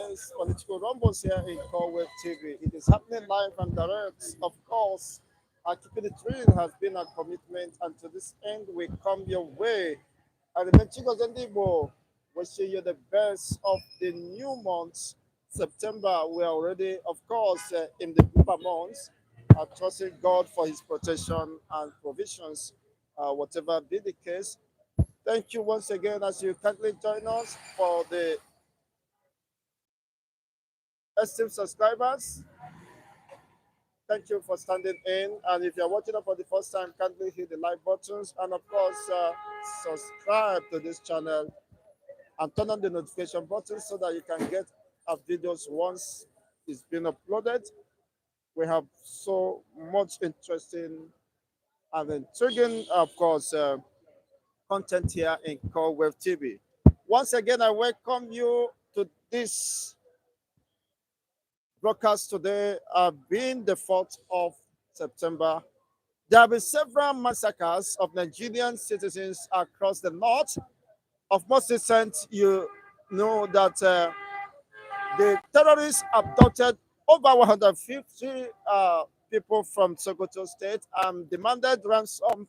latest political rumbles here in Corweb TV. It is happening live and direct. Of course, keeping it real has been our commitment, and to this end, we come your way. I remember Chicos and Igbo, wishing you the best of the new months. September, we are already, of course, in the Pupa months, trusting God for His protection and provisions, whatever be the case. Thank you once again as you kindly join us for the esteemed subscribers. Thank you for standing in. And if you're watching us for the first time, kindly hit the like buttons and, of course, subscribe to this channel and turn on the notification button so that you can get our videos once it's been uploaded. We have so much interesting and intriguing, of course, content here in Core Wave TV. Once again, I welcome you to this broadcast today, being the 4th of September. There have been several massacres of Nigerian citizens across the north. Of most recent, you know that the terrorists abducted over 150 people from Sokoto State and demanded ransom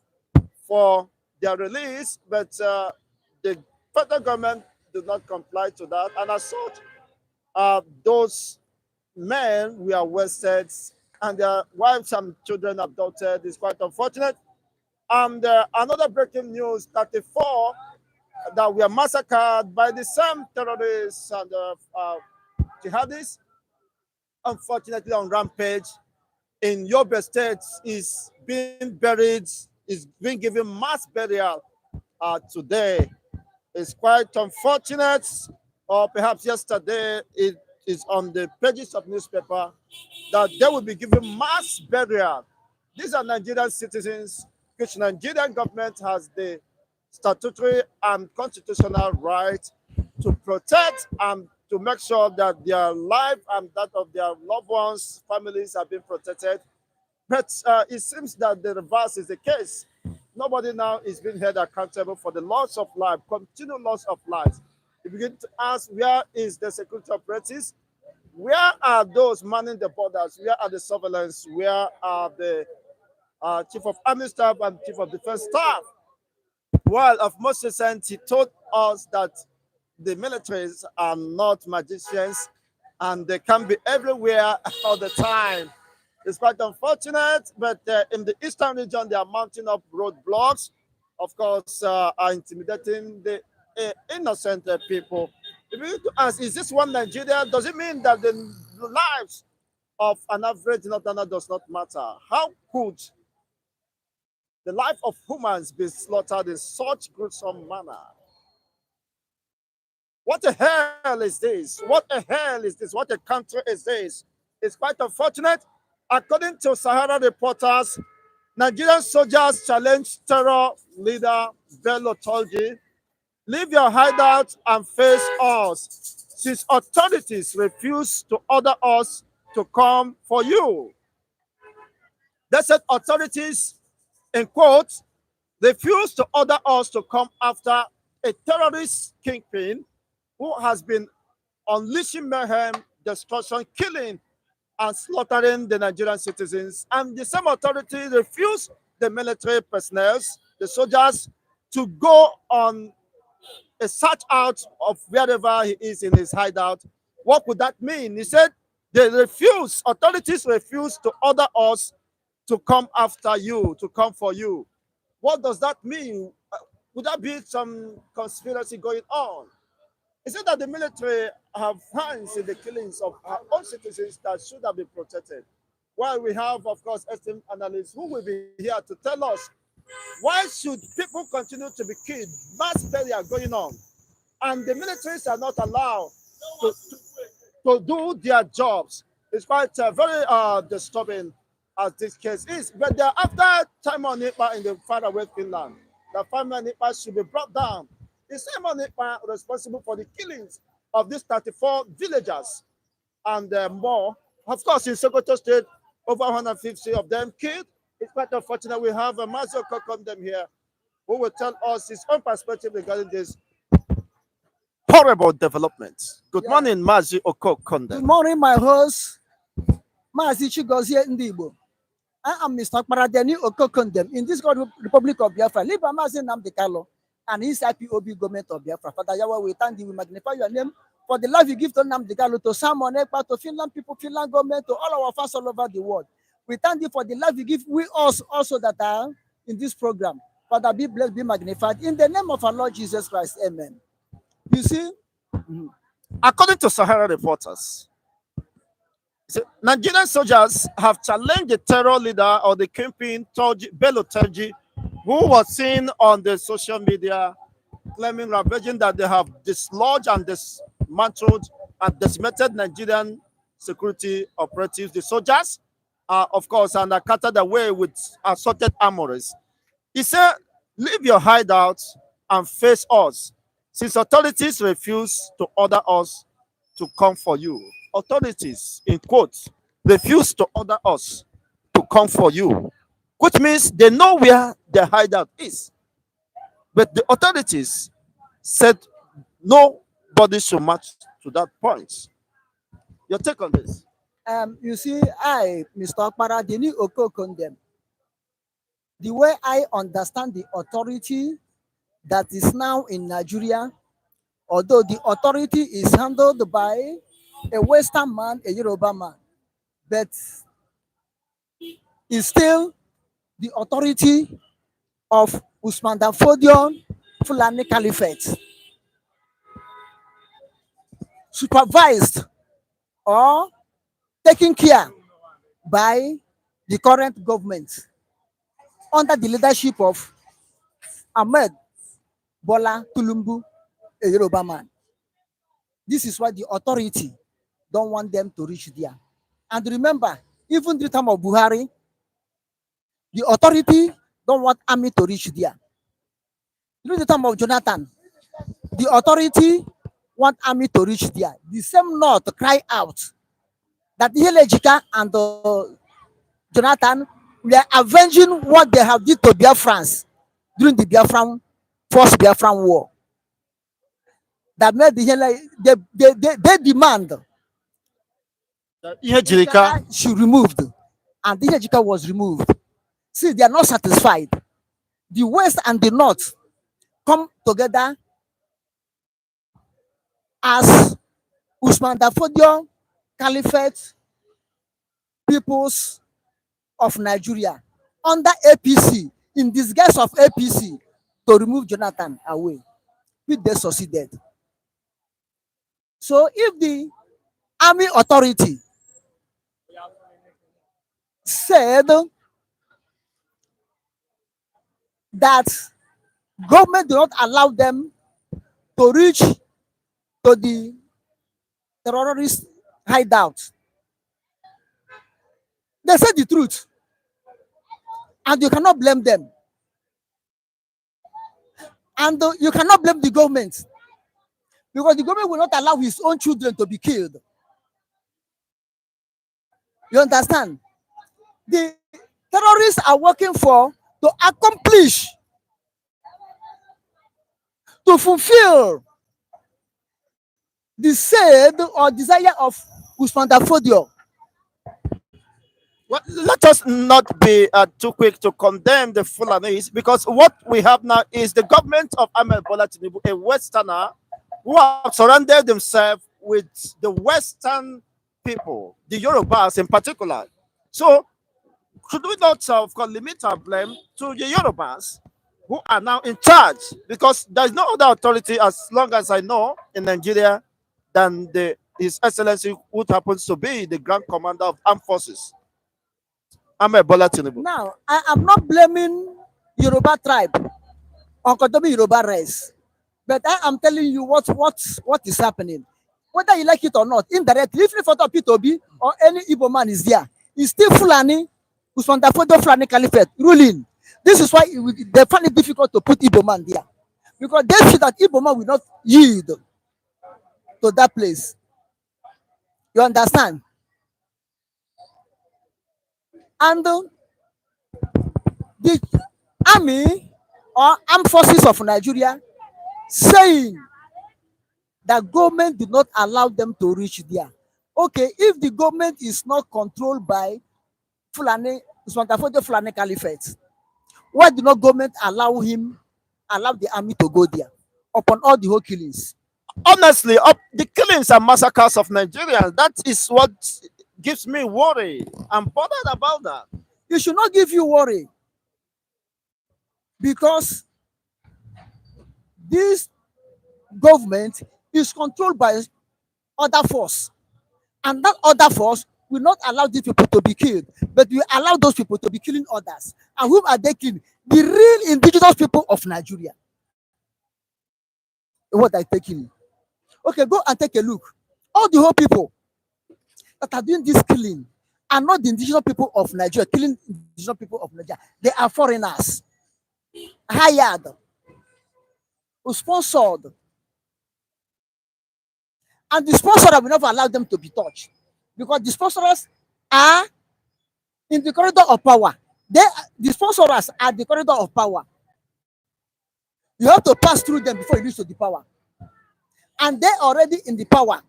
for their release, but the federal government did not comply to that. And as such, those men were arrested and their wives and children abducted. It's quite unfortunate. And another breaking news, 34 that were massacred by the same terrorists and jihadists, unfortunately on rampage in Yobe State, is being buried, is being given mass burial today. It's quite unfortunate, or perhaps yesterday it is on the pages of newspaper that they will be given mass burial. These are Nigerian citizens which Nigerian government has the statutory and constitutional right to protect and to make sure that their life and that of their loved ones, families are being protected. But it seems that the reverse is the case. Nobody now is being held accountable for the loss of life, continued loss of life. You begin to ask, where is the security operatives? Where are those manning the borders? Where are the surveillance? Where are the chief of army staff and chief of defense staff? Well, of most recent, he told us that the militaries are not magicians and they can be everywhere all the time. It's quite unfortunate, but in the eastern region, they are mounting up roadblocks, of course, are intimidating the innocent people. If you to ask, is this one Nigeria? Does it mean that the lives of an average northerner does not matter? How could the life of humans be slaughtered in such gruesome manner? What the hell is this? What the hell is this? What a country is this? It's quite unfortunate. According to Sahara reporters, Nigerian soldiers challenged terror leader Bello Turji, leave your hideout and face us, since authorities refuse to order us to come for you. They said authorities, in quotes, refuse to order us to come after a terrorist kingpin who has been unleashing mayhem, destruction, killing, and slaughtering the Nigerian citizens. And the same authority refused the military personnel, the soldiers, to go on a search out of wherever he is in his hideout. What would that mean? He said they refuse, authorities refuse to order us to come after you, to come for you. What does that mean? Would that be some conspiracy going on? Is it that the military have hands in the killings of our own citizens that should have been protected? While we have, of course, esteemed analysts who will be here to tell us why should people continue to be killed, mass burial going on, and the militaries are not allowed to do their jobs? It's quite very disturbing as this case is. But after Simon Nipa in the faraway Finland, the Simon Nipa should be brought down. The Simon Nipa responsible for the killings of these 34 villagers and more. Of course, in Sokoto State, over 150 of them killed. It's quite unfortunate. We have a Mazo Kokom them here who will tell us his own perspective regarding this. horrible developments. Good Yeah. morning, Mazi Good Okokonde. morning, my host, Mazi Chigozie Ndibo. I am Mr. Paradeni Okokondem in this God Republic of Biafra. Live Mazi Namdi Kalo and his IPOB government of Biafra. Father Yahweh, we thank you, we magnify your name for the love you give to Namdi Kalo, to Simon Ekpa, to Finland people, Finland government, to all our fans all over the world. We thank you for the love you give we us also that are in this program. Father, be blessed, be magnified. In the name of our Lord Jesus Christ, amen. You see, According to Sahara reporters, Nigerian soldiers have challenged the terror leader or the Kingpin, Bello Turji, who was seen on the social media claiming ravaging that they have dislodged and dismantled and decimated Nigerian security operatives. The soldiers, of course, and are carted away with assorted armories. He said, leave your hideout and face us, since authorities refuse to order us to come for you. Authorities, in quotes, refuse to order us to come for you, which means they know where the hideout is. But the authorities said nobody should match to that point. Your take on this? you see, Mr. Paradeni Okokondem, the way I understand the authority that is now in Nigeria, although the authority is handled by a Western man, a Yoruba man, but is still the authority of Usman Danfodion Fulani Caliphate, supervised or taken care by the current government under the leadership of Ahmed Bola Tulumbu, a Yoruba man. This is why the authority don't want them to reach there. And remember, even the time of Buhari, the authority don't want army to reach there. During the time of Jonathan, the authority want army to reach there. The same North cry out that the Helejika and Jonathan were avenging what they have did to Biafrans during the first Biafran war. That made the they demand Ihe Jirika, Ejika should removed, and the Ejika was removed. See, they are not satisfied. The West and the North come together as Usman Dafodio Caliphate Peoples of Nigeria under APC, in disguise of APC, to remove Jonathan away, which they succeeded. So if the army authority said that government do not allow them to reach to the terrorist hideout, they said the truth, and you cannot blame them, and you cannot blame the government, because the government will not allow his own children to be killed. You understand? The terrorists are working for to accomplish, to fulfill the said or desire of Usman Dafodio. well, let us not be too quick to condemn the Fulanis, because what we have now is the government of Ahmed Bola Tinubu, a Westerner who have surrounded themselves with the Western people, the Yorubas in particular. So, should we not, of course, limit our blame to the Yorubas who are now in charge? Because there is no other authority, as long as I know, in Nigeria than His Excellency, who happens to be the Grand Commander of Armed Forces, Ahmed Bola Tinubu. Now, I am not blaming Yoruba tribe or Kotobi Yoruba race, but I am telling you what is happening. Whether you like it or not, indirectly, if photo of P2B or any Igbo man is there, it's still Fulani, Usman Dafodio Fulani Caliphate ruling. This is why they find it difficult to put Igbo man there, because they see that Igbo man will not yield to that place. You understand? And the army or armed forces of Nigeria saying that government did not allow them to reach there. Okay, if the government is not controlled by Fulani, Fulani Caliphate, why did not government allow the army to go there upon all the whole killings? Honestly, the killings and massacres of Nigerians, that is what gives me worry. I'm bothered about that. It should not give you worry, because this government is controlled by other force, and that other force will not allow these people to be killed, but will allow those people to be killing others. And whom are they killing? The real indigenous people of Nigeria. What are they killing? Okay, go and take a look. All the whole people that are doing this killing are not the indigenous people of Nigeria killing indigenous people of Nigeria. They are foreigners, hired, sponsored, and the sponsors will never allow them to be touched, because the sponsors are in the corridor of power. The sponsors are the corridor of power. You have to pass through them before you reach to the power, and they're already in the power,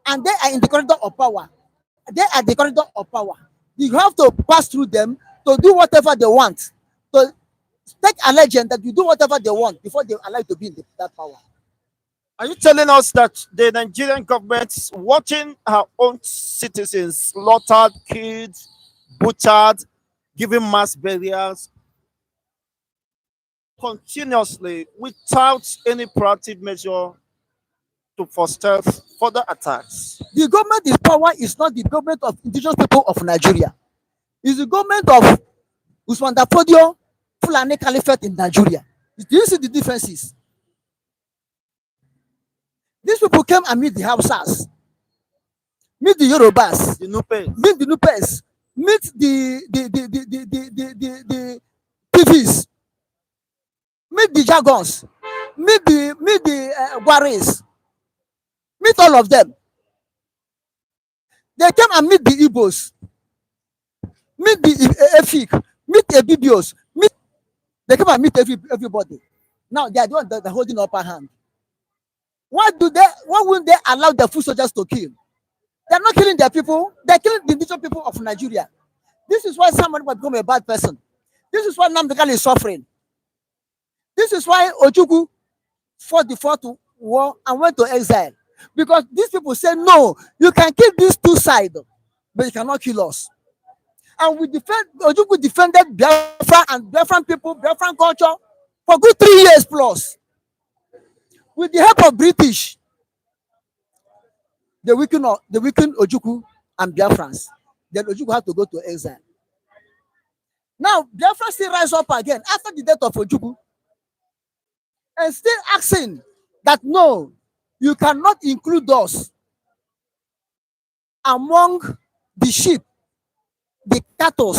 and they are in the corridor of power. They are the corridor of power. You have to pass through them to do whatever they want, to take a legend that you do whatever they want before they allow you to be in that power. Are you telling us that the Nigerian government is watching her own citizens slaughtered, killed, butchered, giving mass burials continuously without any proactive measure to foster further attacks? The government is power is not the government of indigenous people of Nigeria. It's the government of Usman Dafodio Fulani Caliphate in Nigeria. Do you see the differences? These people came and meet the Hausas, meet the Yorubas, The Nupe. meet the Nupes, meet the PVs, meet the Jagons, meet the Waris, meet all of them. They came and meet the Igbos, meet the Efik, meet the Bibios, meet. They came and meet everybody. Now they are the one that are holding upper hand. Why wouldn't they allow the foot soldiers to kill? They're not killing their people, they're killing the indigenous people of Nigeria. This is why somebody might become a bad person. This is why Namdekal is suffering. This is why Ojukwu fought the fourth war and went to exile. Because these people say, no, you can kill these two sides, but you cannot kill us. And Ojukwu defended Biafra and Biafran people, Biafran culture for good 3 years plus. With the help of British, they weakened Ojukwu and Biafrans. Then Ojukwu had to go to exile. Now, Biafra still rise up again after the death of Ojukwu and still asking that no, you cannot include us among the sheep, the cattle,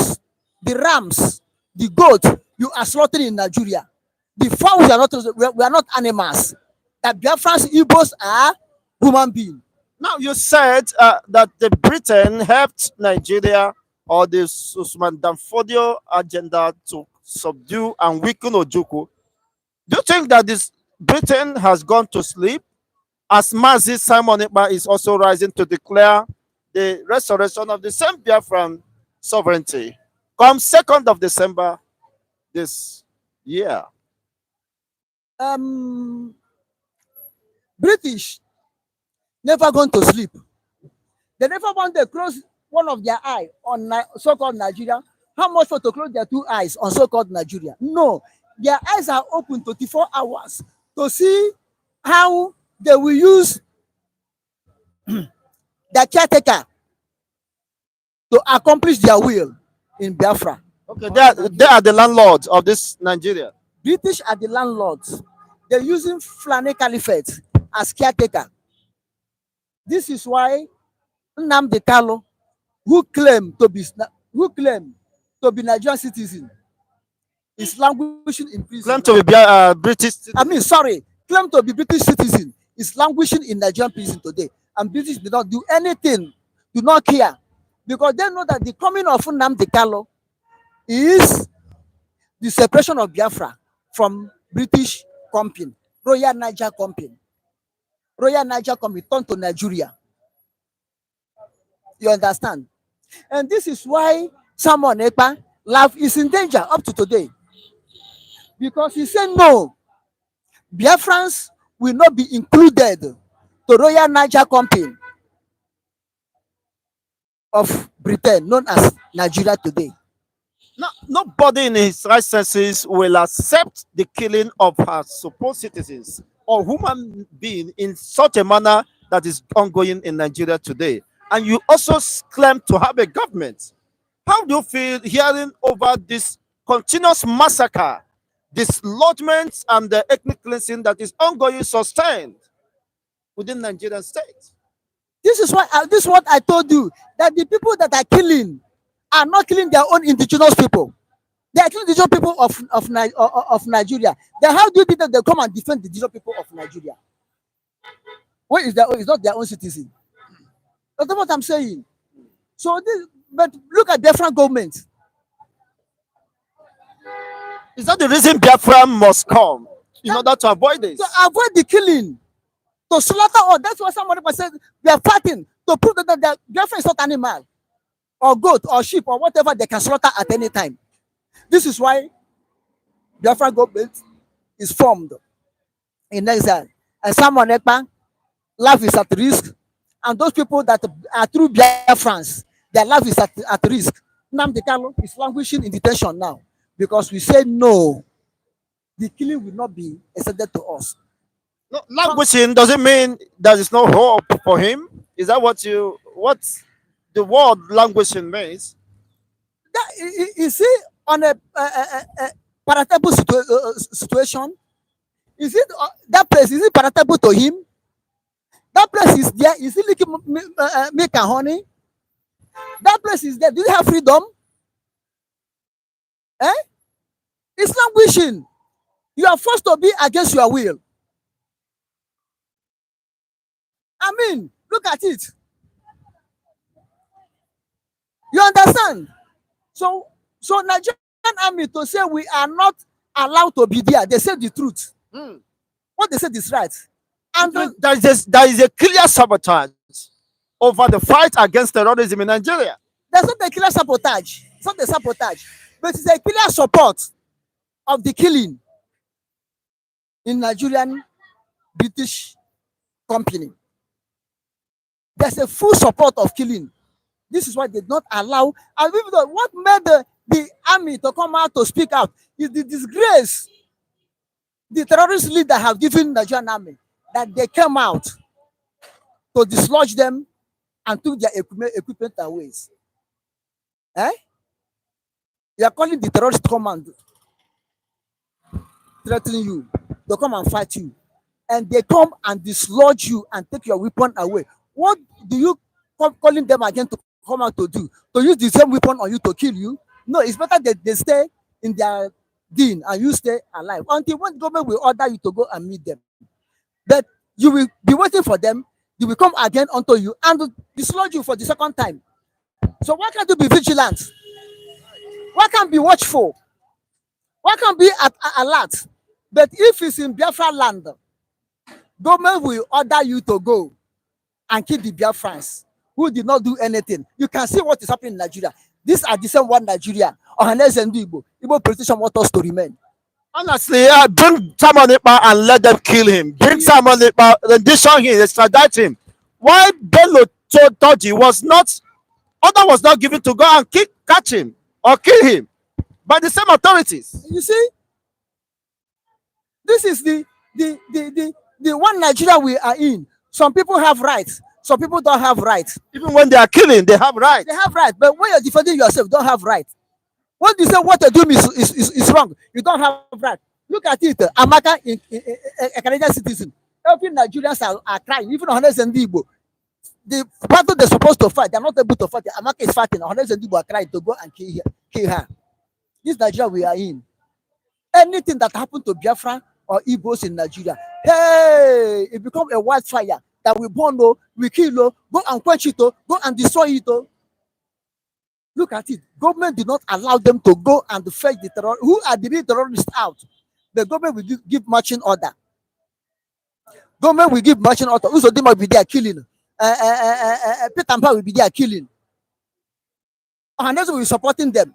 the rams, the goat you are slaughtering in Nigeria. The fowls we are not animals. That Biafrans, Igbos are human beings. Now, you said that the Britain helped Nigeria or the Usman Danfodio agenda to subdue and weaken Ojukwu. Do you think that this Britain has gone to sleep, as Mazi Simon Ekpa is also rising to declare the restoration of the same Biafran sovereignty come 2nd of December this year? British never gone to sleep. They never want to close one of their eye on so-called Nigeria. How much for to close their two eyes on so-called Nigeria? No, their eyes are open 24 hours to see how they will use their caretaker to accomplish their will in Biafra. Okay, they are the landlords of this Nigeria. British are the landlords. They're using Fulani Caliphate as caretaker. This is why Nnamdi Kanu, who claim to be Nigerian citizen, is languishing in prison. Claim to be British. Claim to be British citizen is languishing in Nigerian prison today, and British do not do anything, do not care, because they know that the coming of Nnamdi Kanu is the separation of Biafra from British company, Royal Niger Company. Royal Niger can return to Nigeria. You understand? And this is why Simon Ekpa life is in danger up to today. Because he said no, Biafrans will not be included to Royal Niger Company of Britain, known as Nigeria today. No, nobody in his right senses will accept the killing of her supposed citizens or human being in such a manner that is ongoing in Nigeria today. And you also claim to have a government. How do you feel hearing over this continuous massacre, dislodgement, and the ethnic cleansing that is ongoing, sustained within Nigerian state? This is what I told you, that the people that are killing are not killing their own indigenous people. They are killing the indigenous people of Nigeria. Then how do you think that they come and defend the indigenous people of Nigeria? What is that? It's not their own citizen. That's what I'm saying. So this, but look at different governments. Is that the reason Biafra must come in order to avoid this? To avoid the killing, to slaughter all. That's why somebody said we are fighting to prove that the Biafra is not animal or goat or sheep or whatever they can slaughter at any time. This is why Biafra government is formed in exile. And Simon Ekpa, life is at risk. And those people that are true Biafrans, their life is at risk. Nnamdi Kanu is languishing in detention now because we say no, the killing will not be extended to us. No, languishing doesn't mean there is no hope for him. Is that what the word languishing means? That, is he on a palatable situation? Is it that place? Is it palatable to him? That place is there. Is he licking milk and honey? That place is there. Do you have freedom? Eh? It's languishing. You are forced to be against your will. I mean, look at it. You understand? So Nigerian army to say we are not allowed to be there, they say the truth. Mm. What they said is right. And there is a clear sabotage over the fight against terrorism in Nigeria. there's not a clear sabotage. It's not a sabotage, but it's a clear support of the killing in Nigerian British company. There's a full support of killing. This is why they did not allow. And even though what made the army to come out to speak out is the disgrace the terrorist leader have given Nigerian army, that they came out to dislodge them and took their equipment away. Eh? You are calling the terrorist command, threatening you to come and fight you, and they come and dislodge you and take your weapon away. What do you calling them again to come out to do? To use the same weapon on you to kill you? No, it's better that they stay in their den and you stay alive until when government will order you to go and meet them. But you will be waiting for them. They will come again unto you and dislodge you for the second time. So why can't you be vigilant? Why can't be watchful? Why can't be at alert? But if it's in Biafra land, government will order you to go and kill the Biafrans who did not do anything. You can see what is happening in Nigeria. These are the same one Nigeria. Ohanes and Igbo politicians want us to remain. Honestly, yeah, bring Simon Ekpa and let them kill him. Bring Simon Ekpa, rendition him, extradite him. Why Bello told Turji order was not given to go and catch him or kill him by the same authorities. You see, this is the one Nigeria we are in. Some people have rights, some people don't have rights. Even when they are killing, they have rights. They have rights, but when you're defending yourself, you don't have rights. When you say what you're doing is wrong, you don't have right. Look at it. Amaka, a Canadian citizen. Every Nigerians are crying, even Ohanes and Igbo. The battle they're supposed to fight, they're not able to fight. Amaka is fighting. Ohanes and Igbo are crying to go and kill her. This Nigeria we are in. Anything that happened to Biafra or Igbos in Nigeria, hey, it becomes a wildfire that we burn, we kill, go and quench it, go and destroy it. Look at it. Government did not allow them to go and fetch the terrorists. Who are the real terrorists out? The government will give marching order. Government will give marching order. Usodima will be there killing. Peter and Paul will be there killing. And those will be supporting them,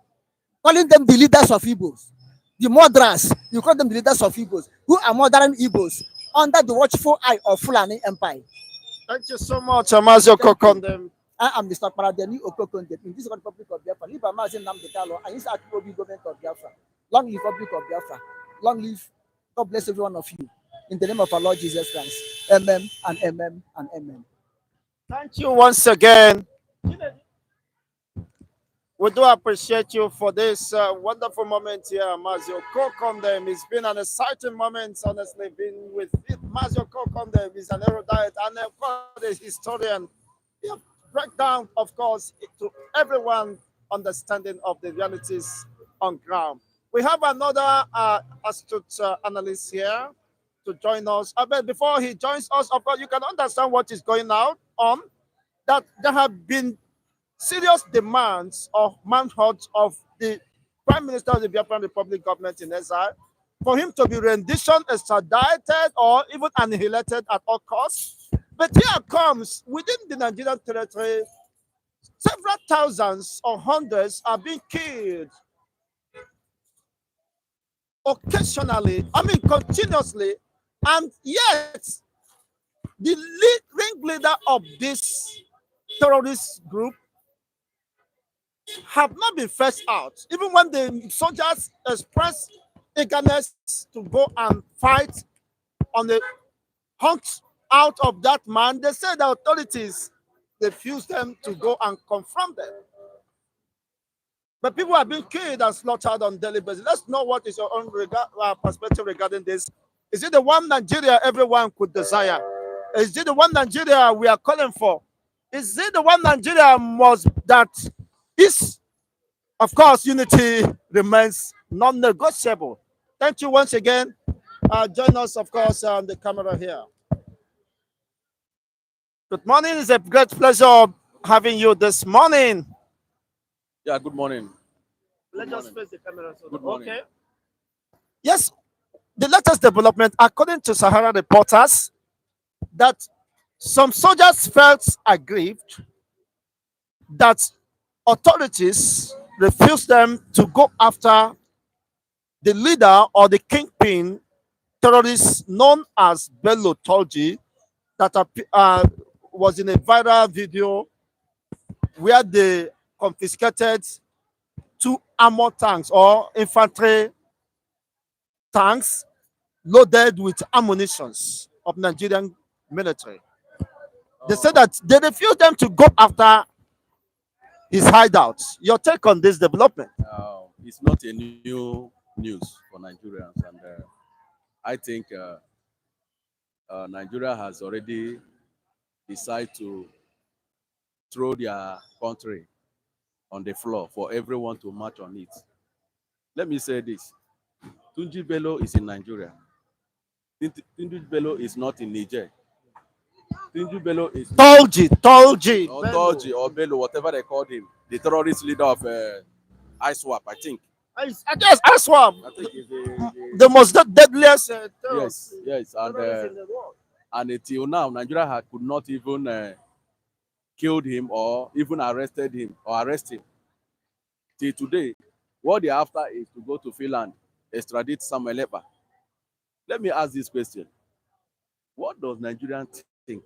calling them the leaders of Igbos. The murderers, you call them the leaders of Igbos, who are murdering Igbos under the watchful eye of Fulani Empire. Thank you so much, Amazio Kokondem. I am Mr. Paradeni Okokonde in this Republic of Biafra. Live Amazin Namdekalo and his Akibobi government of Biafra. Long live Republic of Biafra. Long live. God bless every one of you. In the name of our Lord Jesus Christ. Amen and amen and amen. Thank you once again. We do appreciate you for this wonderful moment here, Mazio Kokondem. It's been an exciting moment, honestly, being with Mazio Kokondem. He's an erudite and, of course, a historian. He breakdown, of course, to everyone understanding of the realities on ground. We have another astute analyst here to join us. But before he joins us, of course, you can understand what is going on. That there have been serious demands of manhunt of the Prime Minister of the Biafran Republic government in exile for him to be renditioned, extradited, or even annihilated at all costs. But here comes within the Nigerian territory, several thousands or hundreds are being killed occasionally, I mean continuously, and yet the ringleader of this terrorist group have not been fetched out. Even when the soldiers express eagerness to go and fight on the hunt out of that man, they say the authorities refuse them to go and confront them. But people are being killed and slaughtered on daily basis. Let's know what is your own perspective regarding this. Is it the one Nigeria everyone could desire? Is it the one Nigeria we are calling for? Is it the one Nigeria must that is, of course, unity remains non-negotiable? Thank you once again. Join us, of course, on the camera here. Good morning. It's a great pleasure having you this morning. Yeah, good morning. Let us face the camera. Good morning. Okay. Yes, the latest development, according to Sahara reporters, that some soldiers felt aggrieved that authorities refused them to go after the leader or the kingpin terrorist known as Bello Turji that was in a viral video where they confiscated 2 armor tanks or infantry tanks loaded with ammunitions of Nigerian military. They said that they refused them to go after his hideout. Your take on this development? It's not a new news for Nigerians, and I think Nigeria has already decided to throw their country on the floor for everyone to march on it. Let me say this. Turji Bello is in Nigeria. Turji Bello is not in Niger. Turji Bello is Turji, or Turji or Bello, whatever they called him, the terrorist leader of ISWAP, I think. I guess ISWAP, I think he's the most deadliest yes, terrorist in the world. and until now, Nigeria could not even killed him or even arrested him or arrest him. Till today, what they're after is to go to Finland, extradite Samuel Epa. Let me ask this question. What does Nigerians think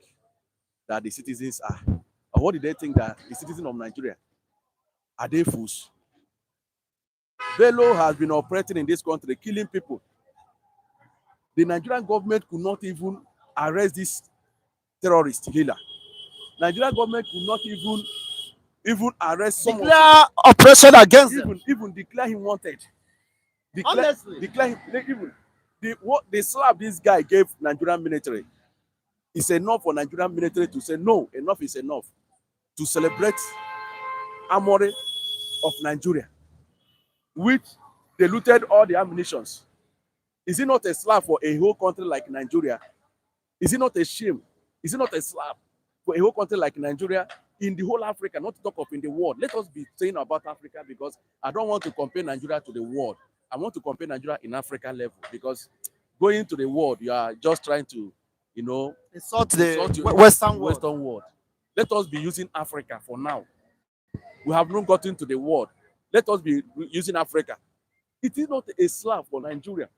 that the citizens are? Or what do they think that the citizens of Nigeria are they fools? Bello has been operating in this country, killing people. The Nigerian government could not even arrest this terrorist leader. Nigerian government could not even arrest someone. Declare operation against them. Even declare him wanted. Honestly. Declare him even the slap this guy gave Nigerian military. It's enough for Nigerian military to say no, enough is enough. To celebrate armory of Nigeria, which they looted all the ammunitions. Is it not a slap for a whole country like Nigeria? Is it not a shame? Is it not a slap for a whole country like Nigeria in the whole Africa, not to talk of in the world? Let us be saying about Africa, because I don't want to compare Nigeria to the world. I want to compare Nigeria in Africa level, because going to the world, you are just trying to, you know, Insult the insult your Western world. Western world. Let us be using Africa for now. We have not gotten to the world. Let us be using Africa. It is not a slap for Nigeria,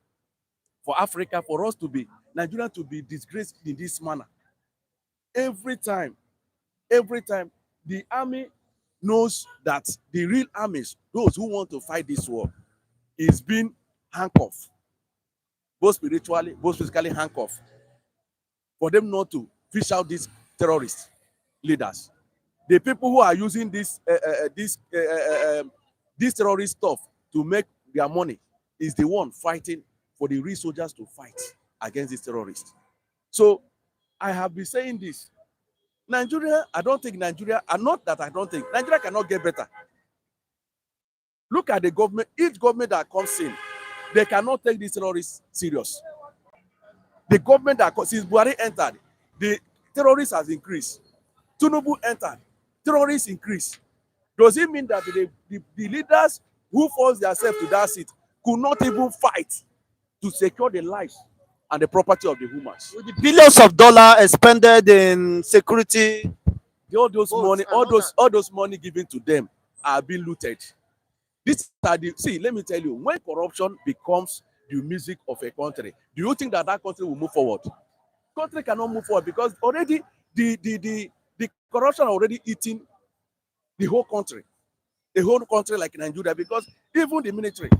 for Africa, for us to be, Nigeria to be disgraced in this manner. Every time, the army knows that the real armies, those who want to fight this war, is being handcuffed, both spiritually, both physically handcuffed, for them not to fish out these terrorist leaders. The people who are using this terrorist stuff to make their money is the one fighting for the real soldiers to fight against these terrorists. So I have been saying this. Nigeria, I don't think Nigeria, and not that I don't think, Nigeria cannot get better. Look at the government, each government that comes in, they cannot take these terrorists serious. The government that comes, since Buhari entered, the terrorists has increased. Tinubu entered, terrorists increased. Does it mean that the leaders who force themselves to that seat could not even fight to secure the lives and the property of the humans? With the billions of dollars expended in security, All those Votes money, and all all those money given to them are being looted. This are the, see, let me tell you, when corruption becomes the music of a country, do you think that that country will move forward? Country cannot move forward because already the corruption already eating the whole country like Nigeria, because even the military,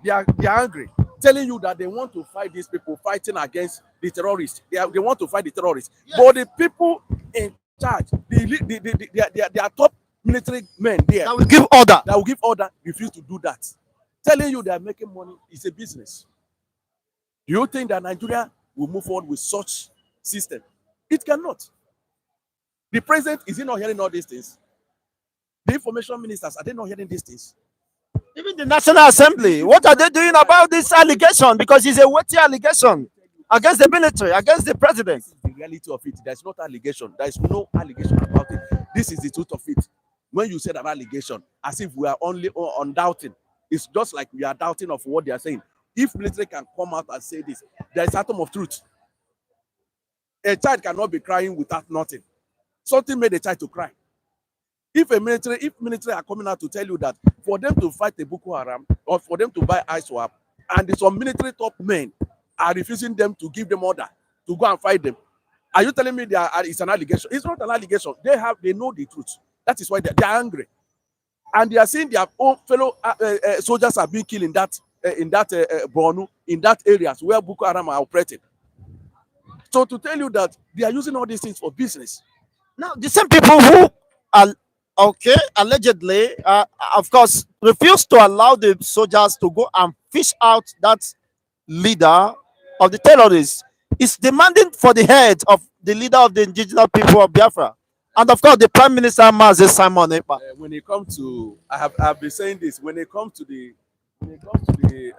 they are angry, telling you that they want to fight these people fighting against the terrorists. They want to fight the terrorists. Yes. But the people in charge, their top military men there that will give order, refuse to do that. Telling you they are making money is a business. Do you think that Nigeria will move forward with such system? It cannot. The president, is he not hearing all these things? The information ministers, are they not hearing these things? Even the National Assembly, what are they doing about this allegation? Because it's a weighty allegation against the military, against the president. This is the reality of it. There's not allegation. There is no allegation about it. This is the truth of it. When you said an allegation, as if we are only on doubting, it's just like we are doubting of what they are saying. If military can come out and say this, there is atom of truth. A child cannot be crying without nothing. Something made a child to cry. If military are coming out to tell you that for them to fight the Boko Haram or for them to buy ISWAP, and some military top men are refusing them to give them order to go and fight them, are you telling me it's an allegation? It's not an allegation. They know the truth. That is why they are angry, and they are seeing their own fellow soldiers are being killed in that Borno, in that areas where Boko Haram are operating. So to tell you that they are using all these things for business. Now, the same people who are allegedly, of course, refuse to allow the soldiers to go and fish out that leader of the terrorists is demanding for the head of the leader of the indigenous people of Biafra, and of course, the Prime Minister Mazi Simon Ekpa. When it comes to, I've been saying this. When it comes to Nigeria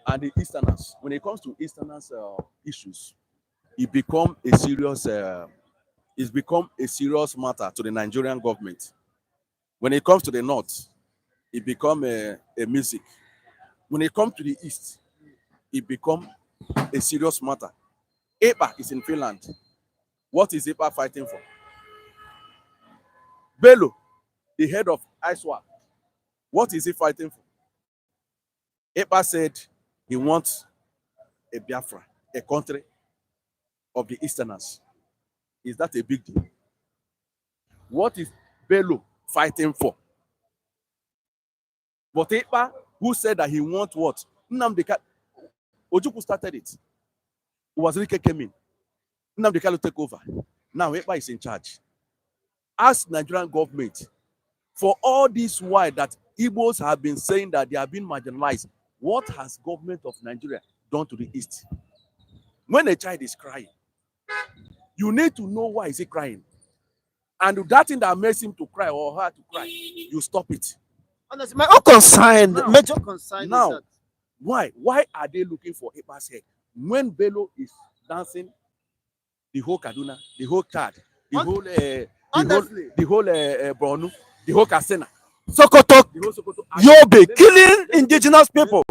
and the Easterners, when it comes to Easterners issues, it become a serious matter to the Nigerian government. When it comes to the North, it become a music. When it comes to the East, it become a serious matter. EPA is in Finland. What is EPA fighting for? Bello, the head of ISWAP, what is he fighting for? EPA said he wants a Biafra, a country of the Easterners. Is that a big deal? What is Bello fighting for? But EPA, who said that he wants what? Ojukwu started it. Wazirike came in. Nnamdi Kanu take over. Now EPA is in charge. Ask Nigerian government, for all this while that Igbos have been saying that they have been marginalized, what has government of Nigeria done to the East? When a child is crying, you need to know why is he crying. And that thing that makes him to cry or her to cry, you stop it. Honestly, my own concern, major concern now, is that why are they looking for EPA's head? When Bello is dancing the whole Kaduna, the whole Chad, the whole Borno, the whole Katsina, Sokoto, Yobe, killing indigenous people.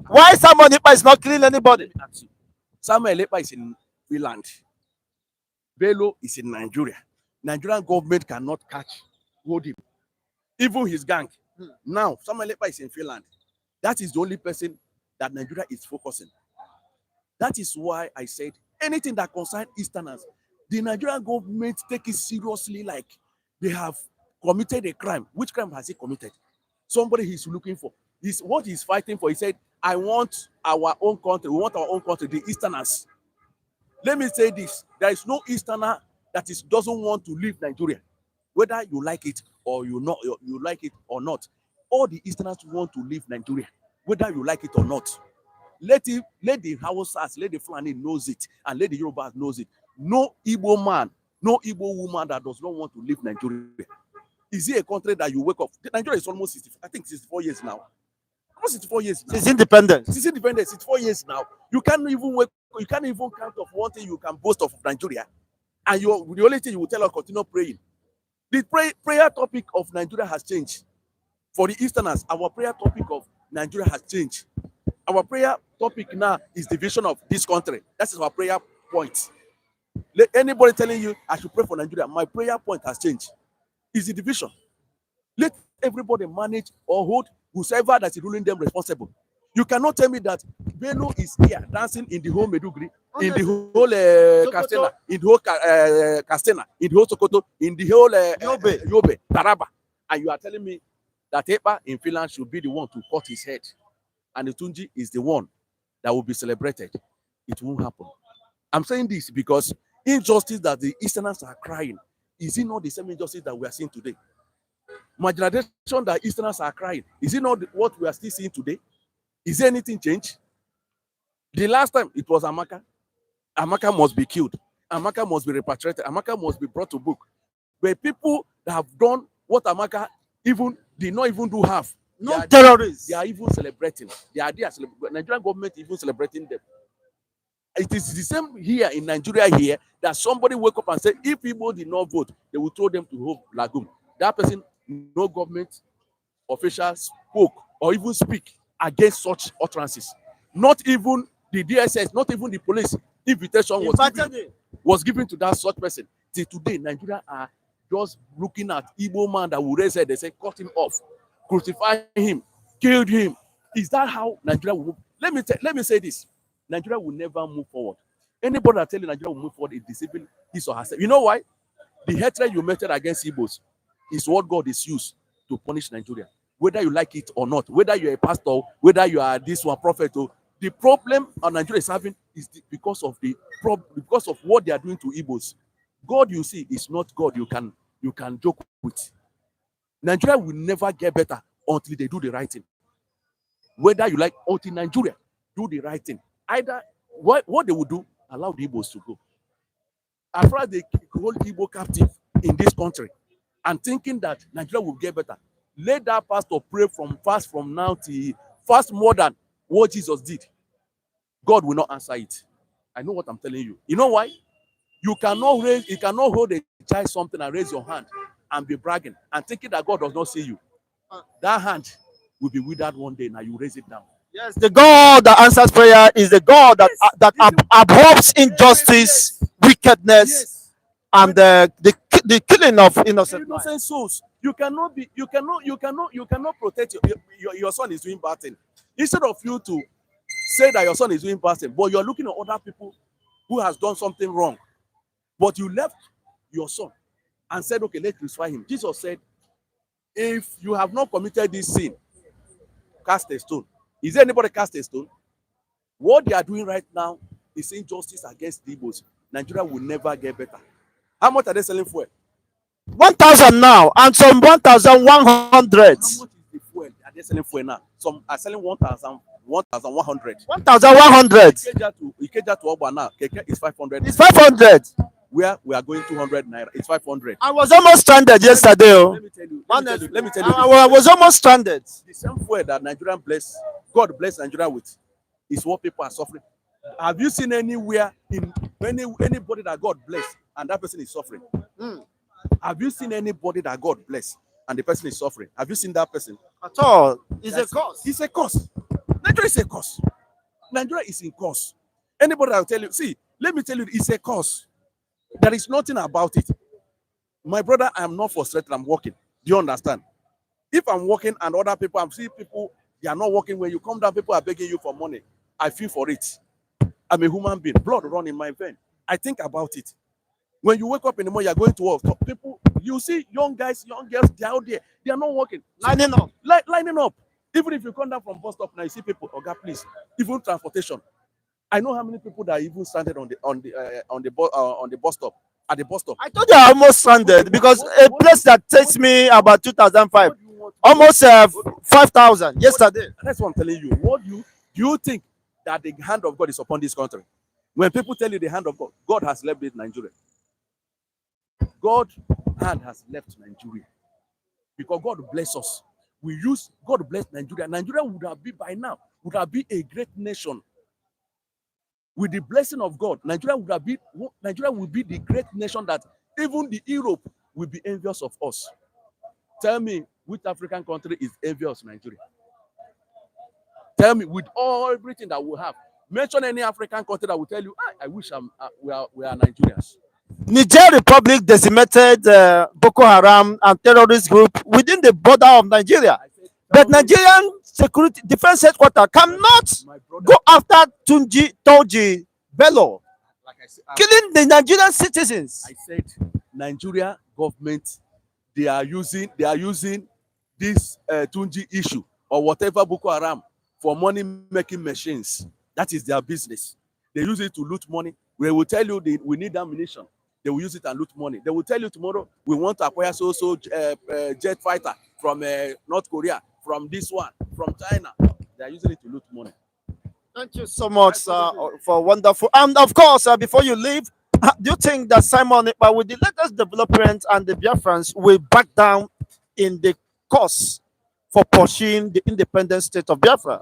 Why Samuel Ekpa is not killing anybody? Let me ask you. Samuel Ekpa is in Finland. Bello is in Nigeria. Nigerian government cannot hold him. Even his gang. Now, Samuel Ekpa is in Finland. That is the only person that Nigeria is focusing. That is why I said anything that concerns Easterners, the Nigerian government take it seriously, like they have committed a crime. Which crime has he committed? Somebody he's looking for. What he's fighting for. He said, I want our own country. We want our own country, the Easterners. Let me say this. There is no Easterner that doesn't want to leave Nigeria. Whether you like it or you like it or not. All the Easterners want to leave Nigeria, whether you like it or not. Let the Hausas, let the Fulani knows it, and let the Yorubas knows it. No Igbo man, no Igbo woman that does not want to leave Nigeria. Is it a country that you wake up? Nigeria is almost 64 years now. Almost 64 years now. Since independence. Since independence, 64 years now. You can't even count of one thing you can boast of Nigeria. And the only thing you will tell us, continue praying. The prayer topic of Nigeria has changed. For the Easterners, our prayer topic of Nigeria has changed. Our prayer topic now is the vision of this country. That is our prayer point. Let anybody telling you I should pray for Nigeria, my prayer point has changed. It's the division. Let everybody manage or hold whoever that is ruling them responsible. You cannot tell me that Bello is here dancing in the whole Medugri, in the whole Castena, in the whole Castena, in the whole Sokoto, in the whole Yobe, Taraba, and you are telling me that Ekpa in Finland should be the one to cut his head, and the Turji is the one that will be celebrated. It won't happen. I'm saying this because injustice that the Easterners are crying, is it not the same injustice that we are seeing today? Marginalization that Easterners are crying, is it not what we are still seeing today? Is there anything changed? The last time it was Amaka. Amaka must be killed. Amaka must be repatriated. Amaka must be brought to book. But people that have done what Amaka did not even do half. No terrorists. They are even celebrating. Nigerian government even celebrating them. It is the same here in Nigeria here that somebody wake up and say, if people did not vote, they will throw them to Hope Lagoon. That person, no government official spoke or even speak against such utterances. Not even the DSS, not even the police invitation was given to that such person. Till today, Nigeria are just looking at Igbo man that will raise head. They say, cut him off, crucify him, killed him. Is that how Nigeria will move? Let me say this. Nigeria will never move forward. Anybody that tells you Nigeria will move forward is deceiving his or herself. You know why? The hatred you meted against Igbos is what God is used to punish Nigeria. Whether you like it or not, whether you're a pastor, whether you are this one prophet, or the problem Nigeria is having is because of what they are doing to Igbos. God, you see, is not God you can joke with. Nigeria will never get better until they do the right thing. Whether you like, until Nigeria do the right thing. Either what they will do, allow the Igbos to go. As far as they hold Igbo captive in this country and thinking that Nigeria will get better, let that pastor pray from now till fast more than what Jesus did. God will not answer it. I know what I'm telling you. You know why? You cannot hold a child something and raise your hand and be bragging and thinking that God does not see you. That hand will be withered one day. Now you raise it down. Yes, the God that answers prayer is the God that abhors injustice, wickedness, and the killing of innocent souls. You cannot protect your son is doing bad thing. Instead of you to say that your son is doing bad thing, but you're looking at other people who has done something wrong, but you left your son and said, okay, let's crucify him. Jesus said, if you have not committed this sin, cast a stone. Is there anybody cast a stone? What they are doing right now is injustice against the Igbos. Nigeria will never get better. How much are they selling fuel? 1,000 now, and some 1,100. How much is the fuel? Are they selling fuel now? Some are selling 1,100. 1,100. Ikeja to Oba now. Keke is 500. It's 500. Where we are going 200 naira. It's 500. I was almost stranded yesterday. Let me tell you. I was almost stranded. The same fuel that God bless Nigeria with is what people are suffering. Have you seen anywhere in anybody that God bless and that person is suffering? Have you seen anybody that God bless and the person is suffering? Have you seen that person? At all. It's a cause. It's a cause. Nigeria is a cause. Nigeria is in cause. Anybody that will tell you, see, let me tell you, it's a cause. There is nothing about it. My brother, I am not frustrated. I'm working. Do you understand? If I'm working and other people, I'm seeing people, they are not working. When you come down, people are begging you for money. I feel for it. I'm a human being. Blood run in my vein. I think about it. When you wake up in the morning, you're going to work. So people, you see young guys, young girls, they're out there. They are not working. Lining up. Lining up. Even if you come down from bus stop now, you see people, oh God, please. Even transportation. I know how many people that even stranded on the bus stop. At the bus stop. I told you I almost stranded because a place that takes me about 2005, almost 5,000 yesterday. That's what I'm telling you. What do you think that the hand of God is upon this country? When people tell you the hand of God, God has left it Nigeria. God's hand has left Nigeria because God bless us. We use God bless Nigeria. Nigeria would have been by now would have been a great nation. With the blessing of God, Nigeria will be the great nation that even the Europe will be envious of us. Tell me which African country is envious of Nigeria? Tell me with everything that we have. Mention any African country that will tell you, I wish we are Nigerians. Niger Republic decimated Boko Haram and terrorist group within the border of Nigeria. But Nigerian security defense headquarters cannot go after Turji, Bello, Like I said, killing the Nigerian citizens. I said, Nigeria government, they are using this Tunji issue or whatever Boko Haram for money making machines. That is their business. They use it to loot money. They will tell you we need ammunition. They will use it and loot money. They will tell you tomorrow we want to acquire jet fighter from North Korea, from this one, from China. They are using it to loot money. Thank you so much for wonderful. And of course, before you leave, do you think that Simon, with the latest development and the Biafrans will back down in the cause for pursuing the independent state of Biafra?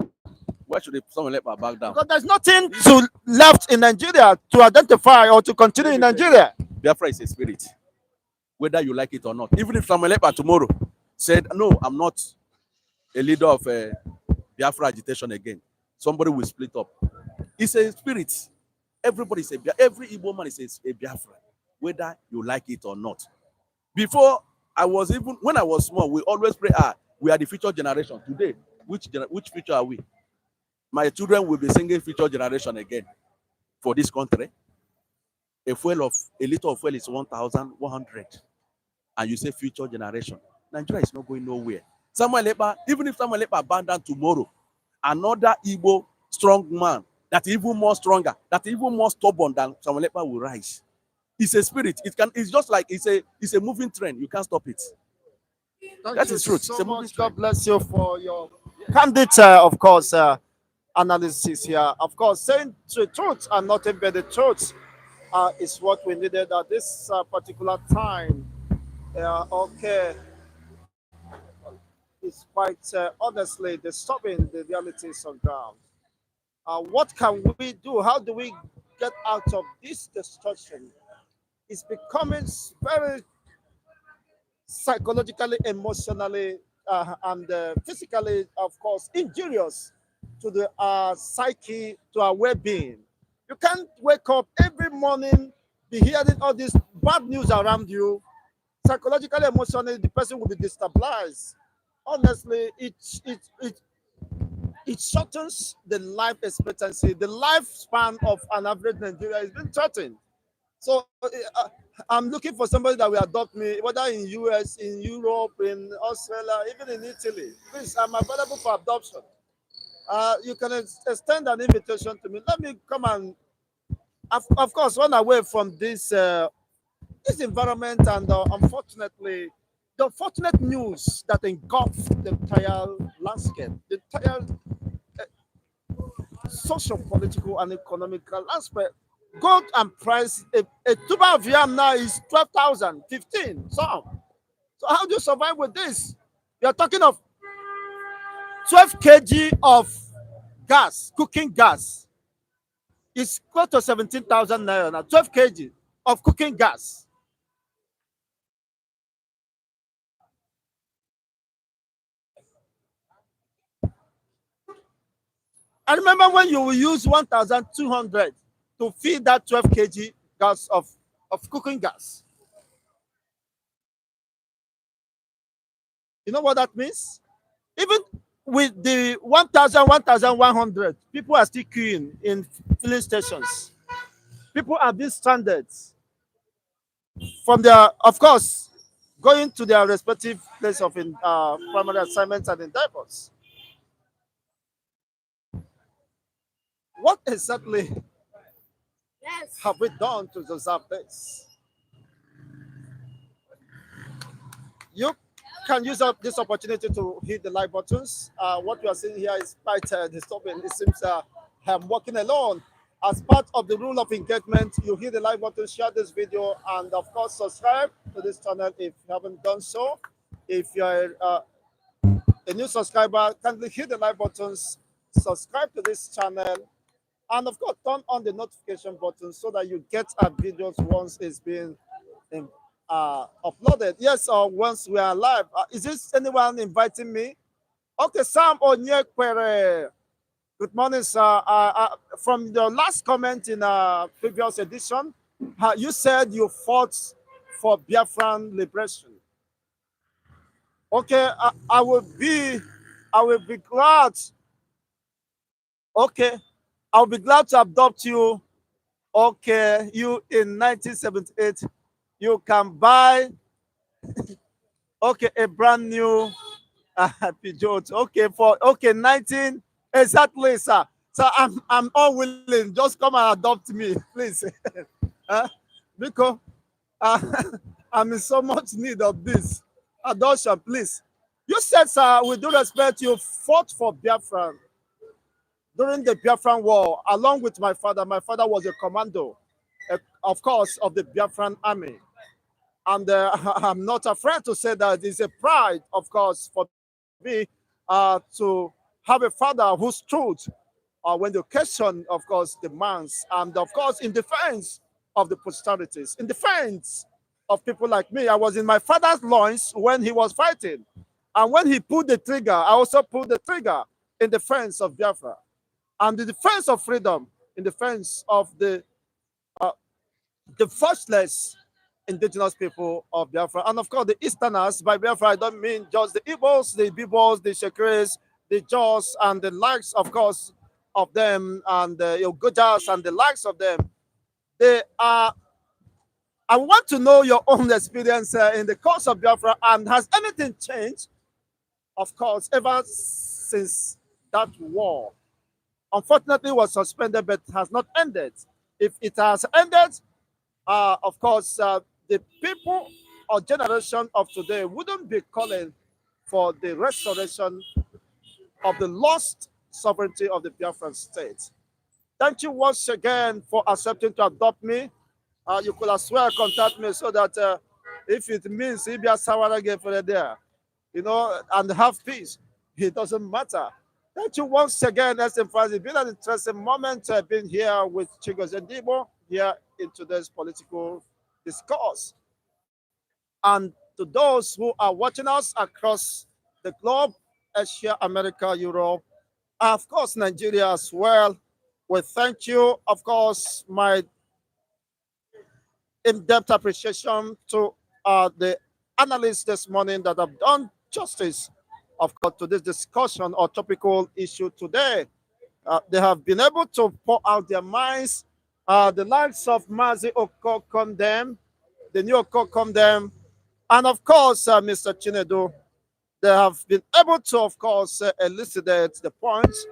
Why should someone let my back down? Because there's nothing left in Nigeria to identify or to continue in Nigeria. Biafra is a spirit, whether you like it or not. Even if Samuel Ekpa tomorrow said, no, I'm not a leader of Biafra agitation again, somebody will split up. It's a spirit. Everybody is every Igbo man is a Biafra, whether you like it or not. Before when I was small, we always pray, we are the future generation. Today, which future are we? My children will be singing future generation again for this country. A liter of fuel is 1,100. And you say future generation. Nigeria is not going nowhere. Even if Samuel Ekpa abandoned tomorrow, another Igbo strong man that even more stronger, that even more stubborn than Samuel Ekpa will rise. It's a spirit. It's just like it's a moving train. You can't stop it. That is truth. So much. God bless you for your candid, of course, analysis here. Of course, saying the truth and nothing but the truth is what we needed at this particular time. Okay, it's quite honestly disturbing the realities on ground. What can we do? How do we get out of this destruction? It's becoming very psychologically, emotionally, and physically, of course, injurious to the psyche, to our well-being. You can't wake up every morning, be hearing all this bad news around you. Psychologically, emotionally, the person will be destabilized. Honestly, it shortens the life expectancy. The lifespan of an average Nigerian is being threatened. So I'm looking for somebody that will adopt me, whether in US, in Europe, in Australia, even in Italy. Please, I'm available for adoption. You can extend an invitation to me. Let me come and, of course, run away from this environment and unfortunately, the unfortunate news that engulfs the entire landscape, the entire social, political, and economical aspect. Gold and price, a tuber of yam now is 12,000, 15, some. So how do you survive with this? You're talking of 12 kg of gas, cooking gas. It's close to 17,000 naira now. 12 kg of cooking gas. I remember when you will use 1,200 to feed that 12 kg gas of cooking gas. You know what that means? Even with the 1,000, 1,100, people are still queuing in filling stations. People are being stranded from their, of course, going to their respective place of primary assignments and endeavors. What exactly have we done to deserve this? You can use up this opportunity to hit the like buttons. What you are seeing here is quite disturbing. It seems I'm working alone. As part of the rule of engagement, you hit the like button, share this video, and of course, subscribe to this channel if you haven't done so. If you're a new subscriber, kindly hit the like buttons, subscribe to this channel, and of course, turn on the notification button so that you get our videos once it's been uploaded. Yes, or once we are live. Is this anyone inviting me? Okay, Sam Onyekwere. Good morning, sir. From your last comment in a previous edition, you said you fought for Biafran liberation. Okay, I will be glad. Okay, I'll be glad to adopt you. Okay, you in 1978, you can buy a brand new Peugeot. Okay, for 19 exactly, sir. So I'm all willing. Just come and adopt me, please. uh, because uh, I'm in so much need of this adoption, please. You said, sir, with due respect, you fought for Biafra during the Biafran War, along with my father. My father was a commando, of course, of the Biafran army. And I'm not afraid to say that it's a pride, of course, for me to have a father who stood when the occasion, of course, demands, and of course, in defense of the posterities, in defense of people like me. I was in my father's loins when he was fighting. And when he pulled the trigger, I also pulled the trigger in defense of Biafra and the defense of freedom, in defense of uh, the voiceless indigenous people of Biafra. And of course, the Easterners, by Biafra, I don't mean just the Igbos, the Bibos, the Shekres, the Jaws, and the likes, of course, of them, and the Gojas and the likes of them. They are. I want to know your own experience in the course of Biafra, and has anything changed, of course, ever since that war? Unfortunately, was suspended, but has not ended. If it has ended, of course, the people or generation of today wouldn't be calling for the restoration of the lost sovereignty of the Biafran state. Thank you once again for accepting to adopt me. You could as well contact me so that if it means Ibia Sawara get for there, and have peace, it doesn't matter. Thank you once again, SM Francis. It's been an interesting moment being here with Chigos Ndibo here in today's political discourse. And to those who are watching us across the globe, Asia, America, Europe, of course, Nigeria as well, we thank you. Of course, my in-depth appreciation to the analysts this morning that have done justice, of course, to this discussion or topical issue today. They have been able to pour out their minds. The likes of Mazi Oko Condem, the new Oko Condem, and of course, Mr. Chinedu, they have been able to, of course, elucidate the points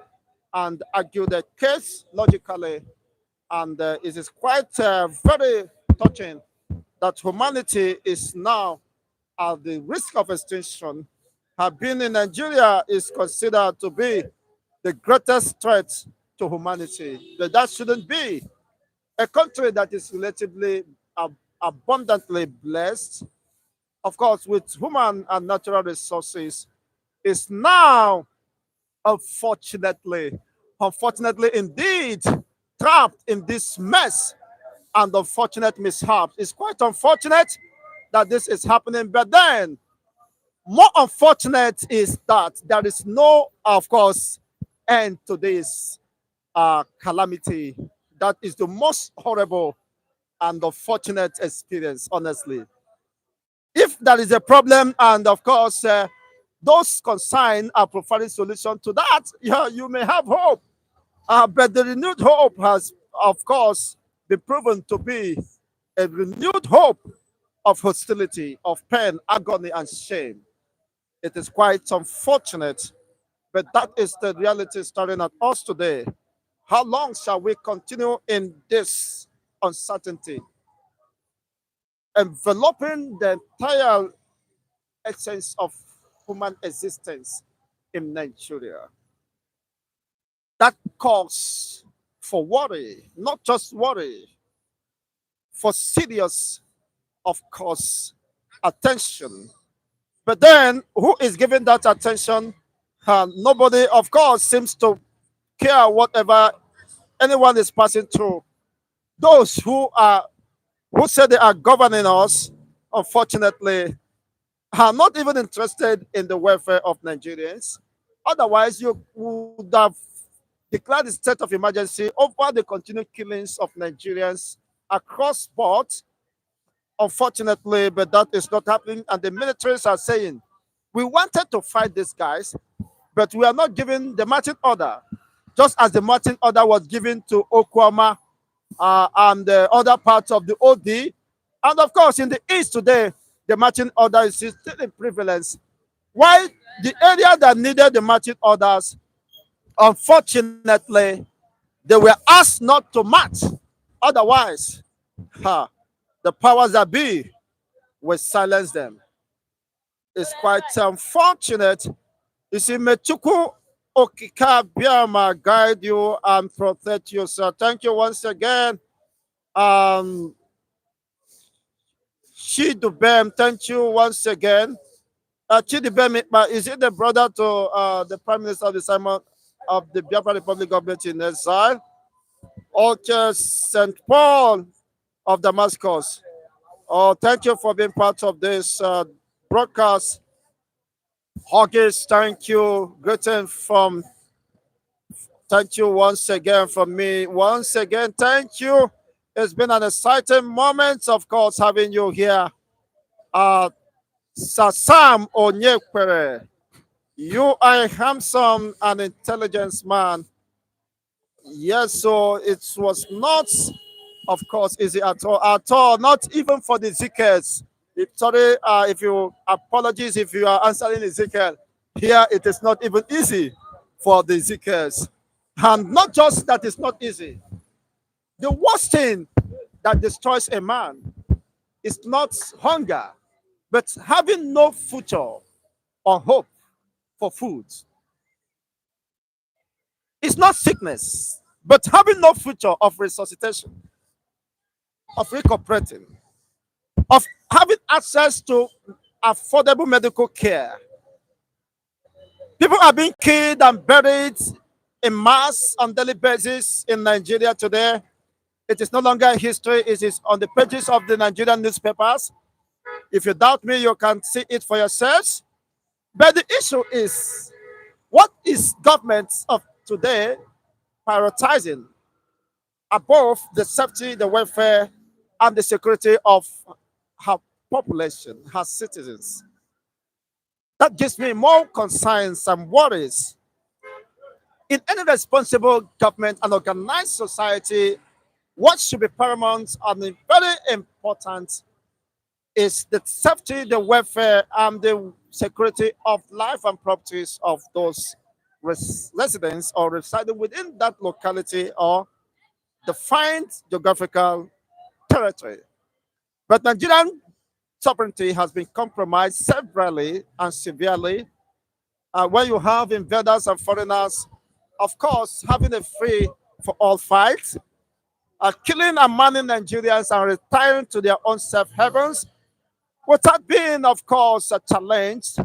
and argue the case logically. And it is quite very touching that humanity is now at the risk of extinction. Have been in Nigeria is considered to be the greatest threat to humanity. But that shouldn't be. A country that is relatively abundantly blessed, of course, with human and natural resources, is now, unfortunately indeed, trapped in this mess and unfortunate mishaps. It's quite unfortunate that this is happening, but then more unfortunate is that there is no, of course, end to this. calamity. That is the most horrible and unfortunate experience, honestly. If there is a problem, and of course, those concerned are providing solution to that, yeah, you may have hope. But the renewed hope has, of course, been proven to be a renewed hope of hostility, of pain, agony, and shame. It is quite unfortunate, but that is the reality staring at us today. How long shall we continue in this uncertainty, enveloping the entire essence of human existence in Nigeria? That calls for worry, not just worry, for serious, of course, attention. But then, who is giving that attention? Nobody, of course, seems to care whatever anyone is passing through. Those who say they are governing us, unfortunately, are not even interested in the welfare of Nigerians. Otherwise, you would have declared the state of emergency over the continued killings of Nigerians across boards. Unfortunately, but that is not happening. And the militaries are saying, we wanted to fight these guys, but we are not giving the marching order, just as the marching order was given to Okwama and the other parts of the OD. And of course, in the East today, the marching order is still in prevalence. While the area that needed the marching orders, unfortunately, they were asked not to march. Otherwise, ha, the powers that be will silence them. It's quite unfortunate. You see, Mechuku Okika Biama guide you and protect you, sir. Thank you once again. Um, Chidubem, thank you once again. Chidubem, is it the brother to the Prime Minister of the Simon of the Biafra Republic government in exile? Okay, St. Paul of Damascus. Oh, thank you for being part of this broadcast. Huggies, thank you. Greeting from, thank you once again from me. Once again, thank you. It's been an exciting moment, of course, having you here. Sasam Onyekwere, you are a handsome and intelligent man. Yes, so it was not, of course, easy at all, not even for the Zikers. Sorry, if you apologies if you are answering Ezekiel. Here it is not even easy for the Zikers. And not just that it's not easy. The worst thing that destroys a man is not hunger, but having no future or hope for food. It's not sickness, but having no future of resuscitation, of recuperating, of having access to affordable medical care. People are being killed and buried in mass on daily basis in Nigeria today. It is no longer history, it is on the pages of the Nigerian newspapers. If you doubt me, you can see it for yourselves. But the issue is, what is government of today prioritizing above the safety, the welfare, and the security of her population, her citizens? That gives me more concerns and worries. In any responsible government and organized society, what should be paramount and very important is the safety, the welfare, and the security of life and properties of those residents or residing within that locality or defined geographical territory. But Nigerian sovereignty has been compromised severely and severely when you have invaders and foreigners, of course, having a free for all fight, killing and manning Nigerians and retiring to their own safe havens without being, of course, challenged.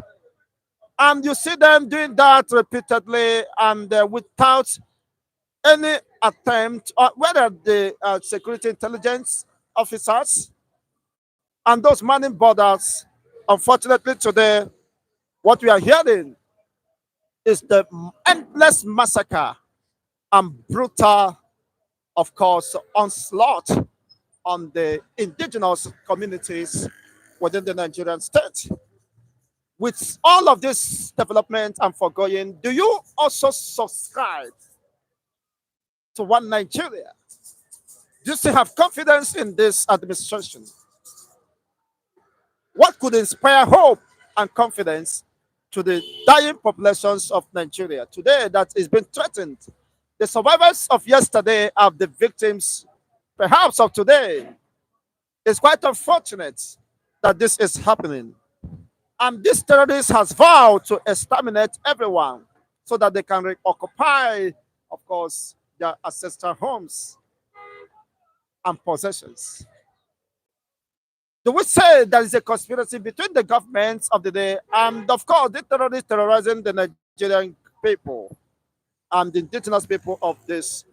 And you see them doing that repeatedly and without any attempt, whether the security intelligence officers and those manning borders. Unfortunately, today, what we are hearing is the endless massacre and brutal, of course, onslaught on the indigenous communities within the Nigerian state. With all of this development and foregoing, do you also subscribe to one Nigeria? Do you still have confidence in this administration? What could inspire hope and confidence to the dying populations of Nigeria today that is being threatened? The survivors of yesterday are the victims, perhaps, of today. It's quite unfortunate that this is happening. And this terrorist has vowed to exterminate everyone so that they can reoccupy, of course, their ancestral homes and possessions. Do we say there is a conspiracy between the governments of the day and, of course, the terrorists terrorizing the Nigerian people and the indigenous people of this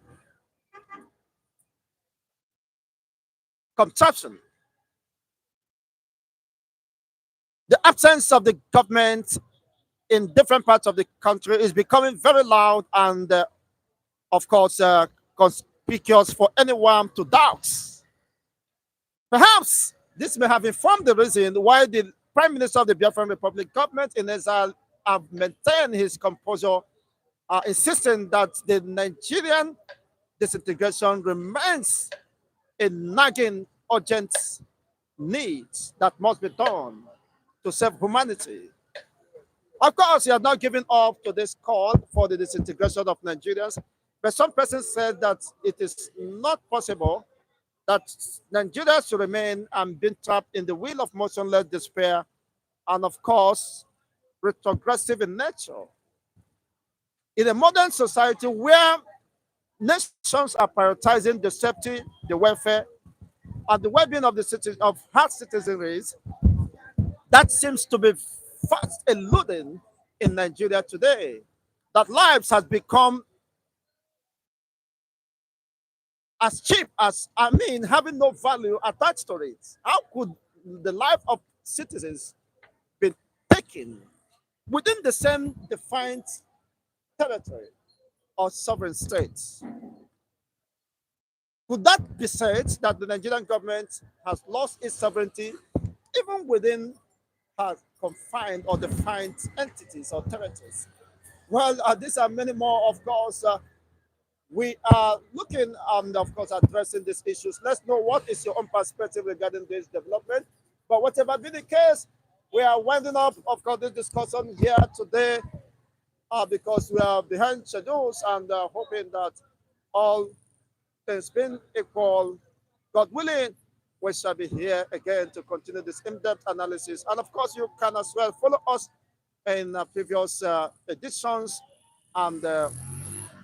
contraption? The absence of the government in different parts of the country is becoming very loud and, of course, conspicuous for anyone to doubt. Perhaps this may have informed the reason why the Prime Minister of the Biafran Republic government in exile have maintained his composure, insisting that the Nigerian disintegration remains a nagging urgent need that must be done to save humanity. Of course, he has not given up to this call for the disintegration of Nigerians, but some persons said that it is not possible that Nigeria should remain and be trapped in the wheel of motionless despair and, of course, retrogressive in nature. In a modern society where nations are prioritizing the safety, the welfare, and the well-being of the citizens of hard citizenries, that seems to be fast eluding in Nigeria today. That lives has become as cheap as, having no value attached to it. How could the life of citizens be taken within the same defined territory or sovereign states? Could that be said that the Nigerian government has lost its sovereignty even within her confined or defined entities or territories? Well, these are many more, of course. We are looking and, of course, addressing these issues. Let's know what is your own perspective regarding this development. But whatever be the case, we are winding up, of course, this discussion here today because we are behind schedules and hoping that all things being equal, God willing, we shall be here again to continue this in-depth analysis. And of course, you can as well follow us in previous editions and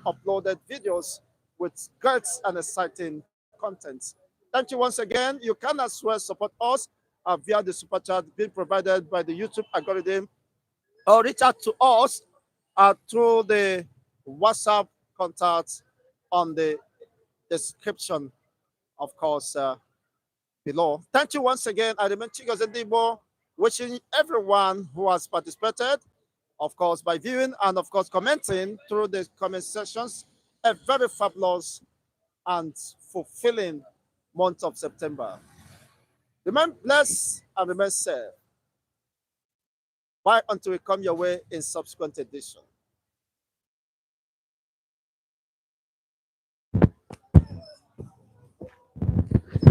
uploaded videos with great and exciting content. Thank you once again. You can as well support us via the super chat being provided by the YouTube algorithm, or reach out to us through the WhatsApp contact on the description, of course, below. Thank you once again. I remain Chigos Ndibo, wishing everyone who has participated, of course, by viewing and, of course, commenting through the comment sections, a very fabulous and fulfilling month of September. Remain blessed and remain safe. Bye until we come your way in subsequent editions.